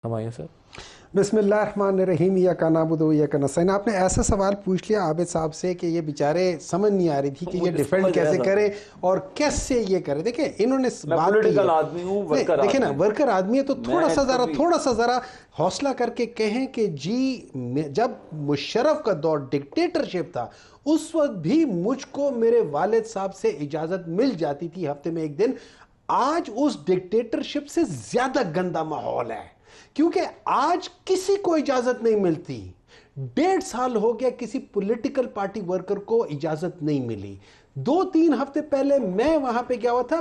Humayun sir. बिस्मिल्लाहिर्रहमानिर्रहीम या का नाबुदु या का नस्तईन। आपने ऐसा सवाल पूछ लिया आबिद साहब से कि ये बेचारे समझ नहीं आ रही थी कि ये डिफेंड कैसे करे और कैसे ये करे। देखिए इन्होंने बात की है, आदमी हूं, वर्कर देखिए ना, वर्कर आदमी है तो थोड़ा सा ज़रा हौसला करके कहें कि जी जब मुशर्रफ का दौर डिक्टेटरशिप था उस वक्त भी मुझको मेरे वालिद साहब से इजाज़त मिल जाती थी हफ्ते में एक दिन। आज उस डिक्टेटरशिप से ज़्यादा गंदा माहौल है क्योंकि आज किसी को इजाजत नहीं मिलती। 1.5 साल हो गया किसी पॉलिटिकल पार्टी वर्कर को इजाजत नहीं मिली। 2-3 हफ्ते पहले मैं वहां पे गया हुआ था।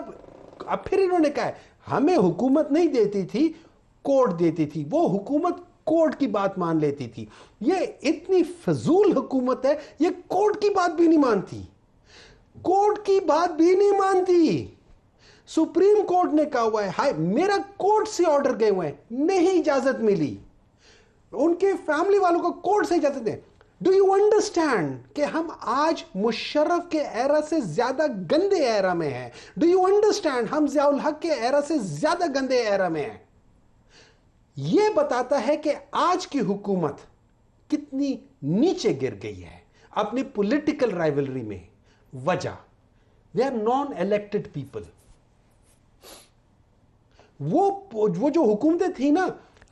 अब फिर इन्होंने कहा है हमें हुकूमत नहीं देती थी, कोर्ट देती थी। वो हुकूमत कोर्ट की बात मान लेती थी। ये इतनी फजूल हुकूमत है, ये कोर्ट की बात भी नहीं मानती, कोर्ट की बात भी नहीं मानती। सुप्रीम कोर्ट ने कहा हुआ है, हाय मेरा कोर्ट से ऑर्डर गए हुए हैं, नहीं इजाजत मिली। उनके फैमिली वालों को कोर्ट से इजाजत दें। डू यू अंडरस्टैंड कि हम आज मुशर्रफ के एरा से ज्यादा गंदे एरा में हैं? डू यू अंडरस्टैंड हम ज़ियाउल हक के एरा से ज्यादा गंदे एरा में हैं? यह बताता है कि आज की हुकूमत कितनी नीचे गिर गई है अपनी पॉलिटिकल राइवलरी में। वजह they are non elected people. वो जो हुकूमतें थी ना,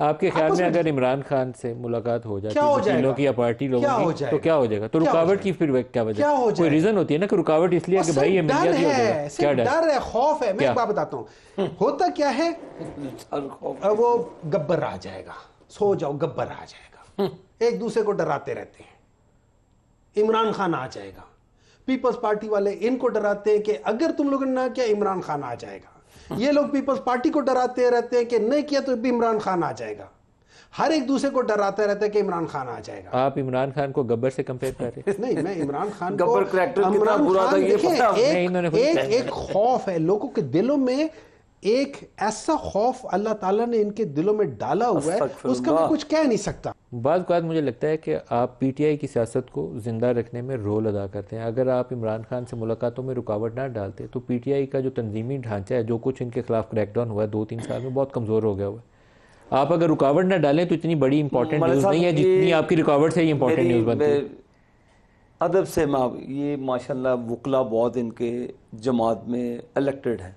आपके ख्याल में अगर इमरान खान से मुलाकात हो जाती है की या पार्टी लोगों की तो क्या हो जाएगा? तो रुकावट की फिर क्या वजह? कोई रीजन होती है ना कि रुकावट इसलिए कि भाई ये मिल गया है, क्या डर है, खौफ है। मैं एक बात बताता हूँ, होता क्या है, वो गब्बर आ जाएगा, सो जाओ गब्बर आ जाएगा, एक दूसरे को डराते रहते हैं। इमरान खान आ जाएगा, पीपल्स पार्टी वाले इनको डराते हैं कि अगर तुम लोगों ने ना किया इमरान खान आ जाएगा। ये लोग पीपल्स पार्टी को डराते रहते हैं कि नहीं किया तो भी इमरान खान आ जाएगा। हर एक दूसरे को डराते रहते हैं कि इमरान खान आ जाएगा। आप इमरान खान को गब्बर से कंपेयर कर रहे हैं? नहीं, मैं इमरान खान को, गब्बर करैक्टर कितना बुरा था ये पता है। एक खौफ है लोगों के दिलों में, एक ऐसा खौफ अल्लाह ताला ने इनके दिलों में डाला हुआ है, उसका मैं कुछ कह नहीं सकता। बात बात मुझे लगता है कि आप पीटीआई की सियासत को जिंदा रखने में रोल अदा करते हैं। अगर आप इमरान खान से मुलाकातों में रुकावट ना डालते तो पीटीआई का जो तंजीमी ढांचा है, जो कुछ इनके खिलाफ क्रैकडाउन हुआ है 2-3 साल में, बहुत कमज़ोर हो गया हुआ है। आप अगर रुकावट ना डालें तो इतनी बड़ी इंपॉर्टेंट न्यूज़ नहीं है जितनी आपकी रुकावट से इंपॉर्टेंट न्यूज़ बनती है। अदब से ये माशाल्लाह वकला बहुत इनके जमात में इलेक्टेड है,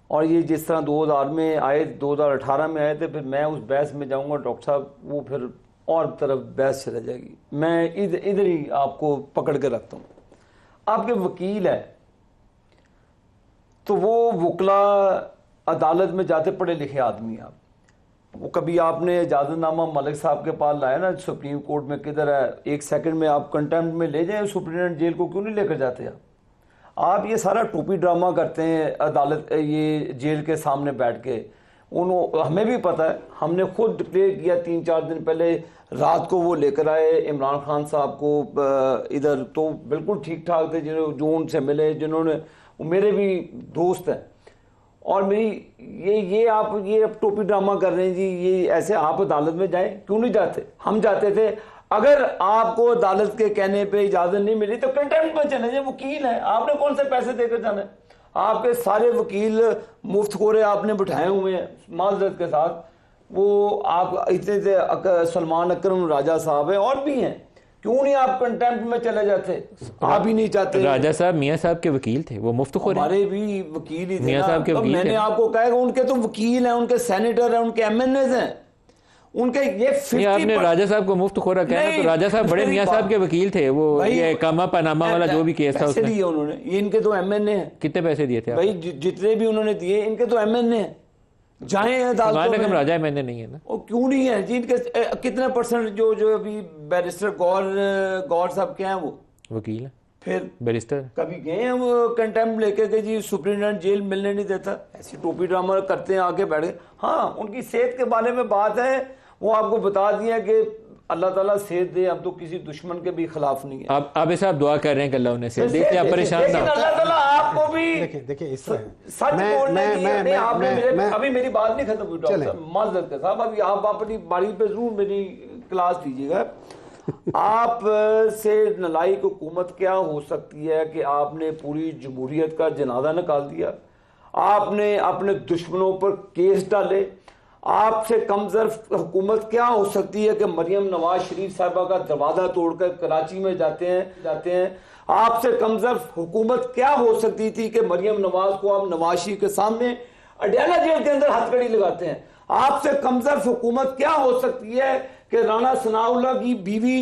और ये जिस तरह 2000 में आए, 2018 में आए थे, फिर मैं उस बहस में जाऊंगा डॉक्टर साहब, वो फिर और तरफ बहस चला जाएगी। मैं इधर ही आपको पकड़ के रखता हूँ। आपके वकील है तो वो वकला अदालत में जाते पढ़े लिखे आदमी, आप वो कभी आपने इजाज़तनामा मलिक साहब के पास लाया ना सुप्रीम कोर्ट में, किधर है, 1 सेकंड में आप कंटेम्प्ट में ले जाएं, सुप्रीटेंडेंट जेल को क्यों नहीं लेकर जाते आप ये सारा टोपी ड्रामा करते हैं अदालत, ये जेल के सामने बैठ के। हमें भी पता है, हमने खुद डिक्लेयर किया 3-4 दिन पहले रात को वो लेकर आए इमरान खान साहब को इधर, तो बिल्कुल ठीक ठाक थे। जो उनसे मिले, जिन्होंने, वो मेरे भी दोस्त हैं, और मेरी ये आप टोपी ड्रामा कर रहे हैं जी, ये ऐसे आप अदालत में जाएं, क्यों नहीं जाते? हम जाते थे। अगर आपको अदालत के कहने पे इजाजत नहीं मिली तो कंटेम्प्ट में चले जाए, वकील है, आपने कौन से पैसे देकर जाना है? आपके सारे वकील मुफ्त खोरे आपने बिठाए हुए हैं माजरत के साथ। वो आप इतने सलमान अकरम राजा साहब है, और भी हैं, क्यों नहीं आप कंटेम्प्ट में चले जाते? आप ही नहीं चाहते। राजा साहब मियाँ साहब के वकील थे, वो मुफ्त खोरे, हमारे भी वकील ही थे मियाँ साहब के वकील। मैंने आपको कहा उनके तो वकील हैं, उनके सेनेटर हैं, उनके एमएनएज हैं, उनके ये 50। आपने राजा साहब को मुफ्त खोरा कहना, तो राजा साहब बड़े मियाँ साहब के वकील थे। वो ये कामा पनामा वाला जो भी केस था उसमें दिए उन्होंने, ये इनके तो एमएनए हैं। कितने पैसे दिए थे भाई? जितने भी उन्होंने दिए, इनके तो एमएनए हैं। जाए अदालत में, राजा एमएनए नहीं है ना, और क्यों नहीं है जी? इनके कितने परसेंट जो अभी बैरिस्टर गौर साहब क्या है, वो वकील है, फिर बैरिस्टर कभी गए हैं वो कंटेम्प्ट लेके के जी सुप्रीटेंडेंट जेल मिलने नहीं देता? ऐसी टोपी ड्रामा करते हैं, आके बैठ गए। हाँ, उनकी सेहत के बारे में बात है, वो आपको बता दिया कि अल्लाह ताला सेहत दे, हम तो किसी दुश्मन के भी खिलाफ नहीं है। आप साहब दुआ कर रहे हैं कि अल्लाह उन्हें सेहत दे, आप परेशान ना हो। अल्लाह ताला आपको भी देखिए इस तरह सच बोलने की, आपने अभी मेरी बात नहीं खत्म हुई डॉक्टर साहब, माजरत के साहब, अभी आप अपनी बारी पे जरूर मेरी क्लास दीजिएगा। आप से नालायक हुकूमत क्या हो सकती है कि आपने पूरी जमहूरियत का जनाजा निकाल दिया, आपने अपने दुश्मनों पर केस डाले, आपसे कमजोर हुकूमत क्या हो सकती है कि मरियम नवाज शरीफ साहबा का दरवाजा तोड़कर कराची में जाते हैं। आपसे कमजोर हुकूमत क्या हो सकती थी कि मरियम नवाज को आप नवाज शरीफ के सामने अडयाला जेल के अंदर हथकड़ी लगाते हैं। आपसे कमजोर हुकूमत क्या हो सकती है कि राणा सनाउल्लाह की बीवी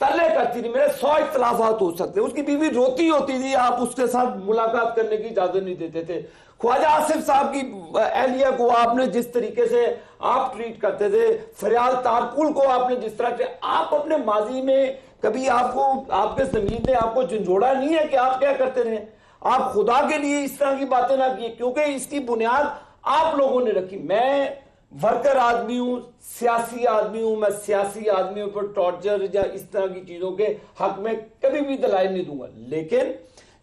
तले करती थी, मेरे 100 इख्तलाफात हो सकते, उसकी बीवी रोती होती थी, आप उसके साथ मुलाकात करने की इजाजत नहीं देते थे। ख्वाजा आसिफ साहब की एहलिया को आपने जिस तरीके से आप ट्रीट करते थे, फरियाल तारकुल को आपने जिस तरह से, आप अपने माजी में कभी आपको आपके जमीन ने आपको झंझोड़ा नहीं है कि आप क्या करते रहे। आप खुदा के लिए इस तरह की बातें ना किए, क्योंकि इसकी बुनियाद आप लोगों ने रखी। मैं वर्कर आदमी हूं, सियासी आदमी हूं, मैं सियासी आदमियों पर टॉर्चर या इस तरह की चीजों के हक में कभी भी दलाइल नहीं दूंगा, लेकिन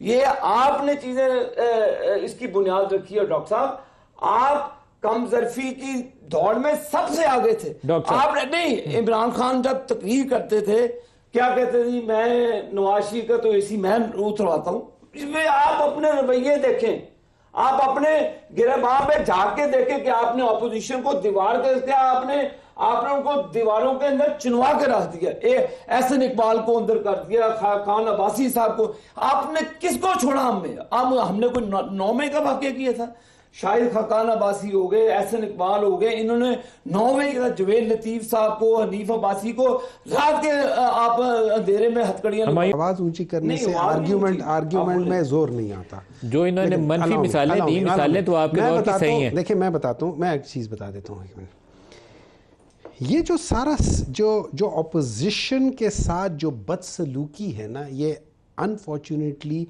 ये आपने चीजें इसकी बुनियाद रखी है। डॉक्टर साहब, आप कमजरफी की दौड़ में सबसे आगे थे। आपने नहीं, इमरान खान जब तकरीर करते थे क्या कहते थे, मैं नवाज शरीफ का तो एसी मैं उतरवाता हूं। इसमें आप अपने रवैये देखें, आप अपने गिरबान में झांक के देखें कि आपने ऑपोजिशन को दीवार कर दिया, आपने उनको दीवारों के अंदर चुनवा के रख दिया। एहसन इकबाल को अंदर कर दिया, खान अब्बासी साहब को, आपने किसको छोड़ा? हमने कोई 9 मई का वाकया किया था? शाहिद खान अब्बासी हो गए, एहसन इकबाल हो गए, इन्होंने 9 मई का जवेद लतीफ साहब को, हनीफ अब्बासी को रात के आप अंधेरे में हथकड़ियां, आवाज ऊंची करने से आर्ग्यूमेंट में जोर नहीं आता। जो इन्होंने मंफी मिसालें दी, मिसालें तो आपके दौर की सही हैं। देखिए मैं बताता हूँ, मैं एक चीज बता देता हूँ। ये जो सारा जो ऑपोजिशन के साथ जो बदसलूकी है ना, ये अनफॉर्चुनेटली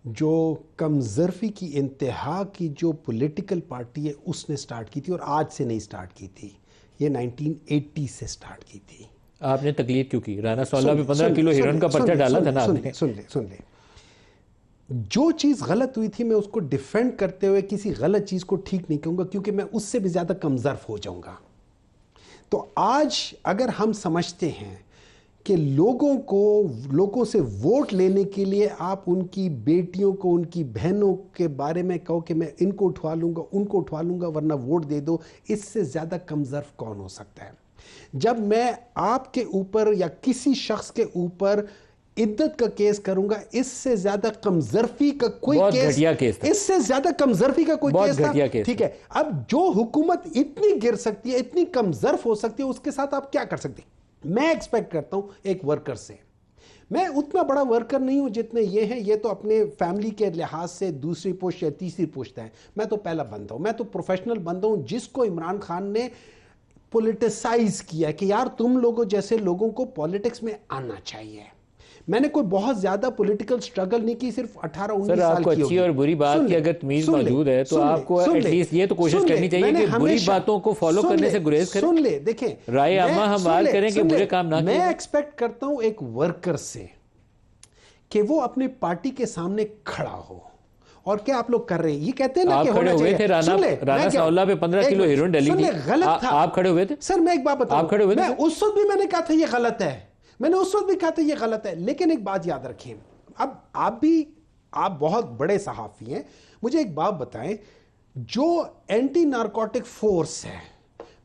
जो कमजरफी की इंतहा की जो पॉलिटिकल पार्टी है उसने स्टार्ट की थी, और आज से नहीं स्टार्ट की थी, ये 1980 से स्टार्ट की थी। आपने तकलीफ क्यों की? राना सौल्ला पे 15 किलो हीरोइन का पर्चा डाला था ना आपने। सुन ले, जो चीज गलत हुई थी मैं उसको डिफेंड करते हुए किसी गलत चीज को ठीक नहीं कहूंगा, क्योंकि मैं उससे भी ज्यादा कमजोर हो जाऊंगा। तो आज अगर हम समझते हैं कि लोगों से वोट लेने के लिए आप उनकी बेटियों को, उनकी बहनों के बारे में कहो कि मैं इनको उठवा लूंगा, उनको उठवा लूंगा, वरना वोट दे दो, इससे ज्यादा कमजोर कौन हो सकता है? जब मैं आपके ऊपर या किसी शख्स के ऊपर इद्दत का केस करूंगा, इससे ज्यादा कमजरफी का कोई केस था। इससे ज्यादा कमजरफी का कोई केस था। ठीक है, अब जो हुकूमत इतनी गिर सकती है, इतनी कमजरफ हो सकती है, उसके साथ आप क्या कर सकते हैं? मैं एक्सपेक्ट करता हूं एक वर्कर से, मैं उतना बड़ा वर्कर नहीं हूं जितने ये हैं, ये तो अपने फैमिली के लिहाज से दूसरी पोस्ट या तीसरी पोस्ट है, मैं तो पहला बंदा हूं, मैं तो प्रोफेशनल बंदा हूं, जिसको इमरान खान ने पॉलिटिसाइज किया कि यार तुम लोगों जैसे लोगों को पॉलिटिक्स में आना चाहिए। मैंने कोई बहुत ज्यादा पॉलिटिकल स्ट्रगल नहीं की, सिर्फ 18-19 साल की। अच्छी और बुरी बात की अगर तमीज मौजूद है तो आपको एटलीस्ट ये तो कोशिश करनी चाहिए कि बुरी बातों को फॉलो करने से गुरेज करें। सुन ले, देखें, राय आमा हम बात करें कि बुरे काम ना करें। मैं एक्सपेक्ट करता हूं एक वर्कर से कि वो अपनी पार्टी के सामने खड़ा हो। और क्या आप लोग कर रहे हैं? ये कहते हैं ना कि खड़े हुए थे राना सौल्ला पे 15 किलो हीरोइन डली थी, गलत था। आप खड़े हुए थे? सर मैं एक बात बताऊं, आप खड़े हुए थे? उस वक्त भी मैंने कहा था ये गलत है, मैंने उस वक्त भी कहा था ये गलत है, लेकिन एक बात याद रखें, अब आप बहुत बड़े सहाफी हैं, मुझे एक बात बताएं, जो एंटी नारकोटिक फोर्स है,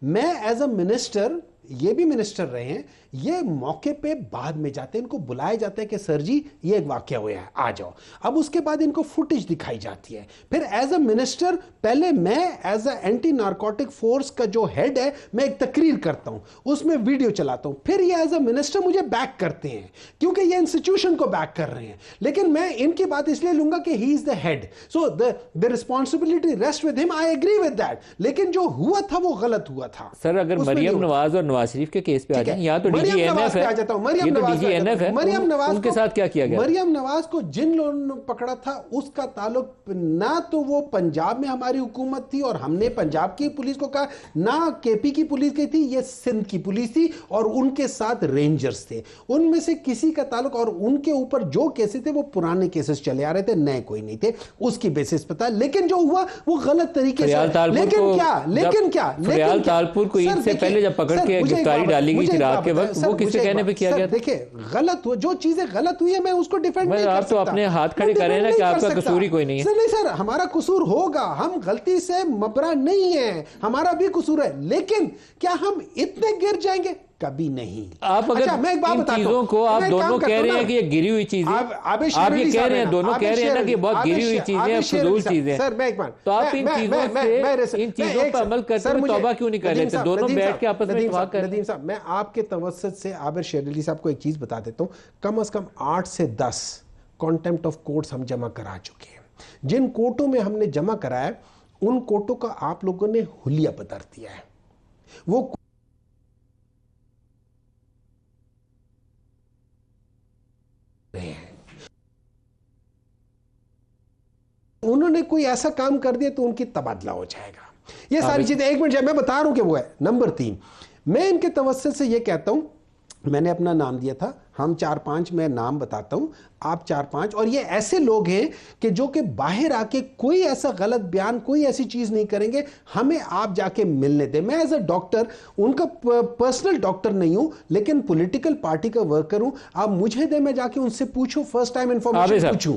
मैं एज अ मिनिस्टर, ये भी मिनिस्टर रहे हैं, ये मौके पे बाद में जाते हैं, इनको बुलाया जाता है कि सर जी ये एक वाकया हुआ है, आ जाओ। अब उसके बाद इनको फुटेज दिखाई जाती है, फिर एज अ मिनिस्टर पहले मैं as a anti narcotic force का जो हेड है, मैं एक तकरीर करता हूं, उसमें वीडियो चलाता हूं, फिर ये एज अ मिनिस्टर मुझे बैक करते हैं क्योंकि ये इंस्टीट्यूशन को बैक कर रहे हैं, लेकिन मैं इनकी बात इसलिए लूंगा कि he is the head, so the responsibility rest with him, I agree with that, लेकिन जो हुआ था वो गलत हुआ था। सर अगर मरियम नवाज और नवाज शरीफ के केस पे आ जाए, या तो मरियम नवाज पे आ जाता हूं, मरियम नवाज उनके साथ क्या किया गया? मरियम नवाज को जिन लोगों ने पकड़ा था उसका ताल्लुक ना तो वो पंजाब में हमारी हुकूमत थी और हमने पंजाब की पुलिस को कहा, ना केपी की पुलिस की थी, ये सिंध की पुलिस थी और उनके साथ रेंजर्स थे, उनमें से किसी का ताल्लुक, और उनके ऊपर जो केसेस थे वो पुराने केसेस चले आ रहे थे, नए कोई नहीं थे, उसकी बेसिस पता। लेकिन जो हुआ वो गलत तरीके से, लेकिन तालपुर को इससे पहले जब पकड़ के गिरफ्तारी डाली गई थी रात के वक्त, वो किसके कहने पे किया गया? देखिए, गलत हुआ, जो चीजें गलत हुई है मैं उसको डिफेंड नहीं कर आप सकता। तो अपने हाथ खड़े कर रहे हैं ना कि आपका कसूर ही कोई नहीं है। सर नहीं सर, हमारा कसूर होगा, हम गलती से मबरा नहीं है, हमारा भी कसूर है, लेकिन क्या हम इतने गिर जाएंगे? कभी नहीं। आप अगर मैं एक बात इन बताता चीजों को आप दोनों कह रहे हैं कि ये गिरी हुई चीज है, आप ये कह रहे हैं, दोनों कह रहे हैं ना कि बहुत गिरी हुई चीजें, फजूल चीजें, सर मैं एक बात, तो आप इन चीजों पर अमल करते हुए तौबा क्यों नहीं कर लेते? दोनों बैठ के आपस में इत्तेफाक करें। नदीम साहब, मैं आपके तवस्सुत से आबिर शेर अली साहब को एक चीज बता देता हूं, कम से कम 8 से 10 कॉन्टेम्प्ट ऑफ कोर्ट्स हम जमा करा चुके हैं। जिन कोर्टों में हमने जमा कराया, उन कोर्टों का आप लोगों ने हुलिया बदल दिया है। वो उन्होंने कोई ऐसा काम कर दिया तो उनकी तबादला हो जाएगा। ये सारी चीजें, एक मिनट, मैं बता रहा हूं कि वो है। नंबर 3, मैं इनके तवस्सुल से ये कहता हूं, मैंने अपना नाम दिया था, हम 4-5 मैं नाम बताता हूं, आप 4-5, और ये ऐसे लोग हैं कि जो कि बाहर आके कोई ऐसा गलत बयान, कोई ऐसी चीज नहीं करेंगे, हमें आप जाके मिलने दें। मैं एज अ डॉक्टर, उनका पर्सनल डॉक्टर नहीं हूं, लेकिन पॉलिटिकल पार्टी का वर्कर हूं, आप मुझे दें, मैं जाके उनसे पूछूं, फर्स्ट टाइम इंफॉर्मेशन पूछूं।